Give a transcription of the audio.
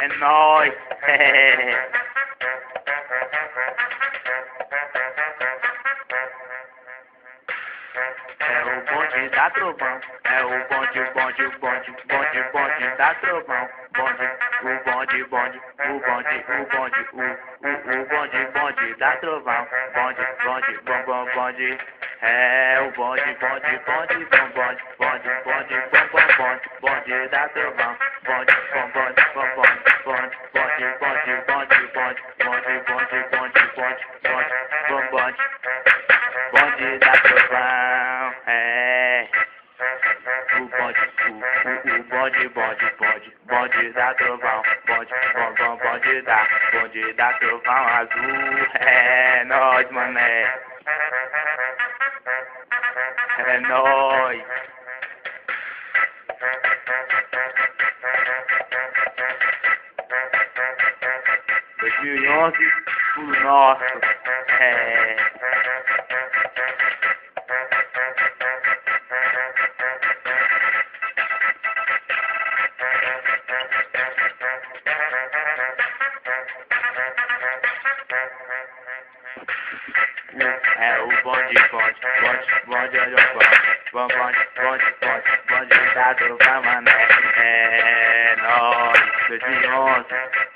É nóis. É o bonde da Trovão. É o bonde, o bonde, o bonde, bonde, bonde da Trovão. Bonde, o bonde, bonde, o bonde, o bonde, o bonde, bonde da Trovão. Bonde, bonde, bom, bom, bonde. É o bonde, bonde, bonde, bom, bonde, bonde, bonde, bom, bom, bonde, bonde da Trovão. Bonde, bom, bonde, bom, bonde, bonde, bonde, bonde, bonde, bonde, bonde, bonde, bonde, bonde, bonde, bom, bonde, bonde da Trovão. É o bonde, o bonde, bonde, bonde, bonde da Trovão. Bonde, bom, bom, bonde da Trovão Azul. É nóis, mané. É nóis. Dois mil e 2011, o nosso. É o bonde, bonde, bonde, bonde, bonde da Trovão, mané. É nóis, 2011.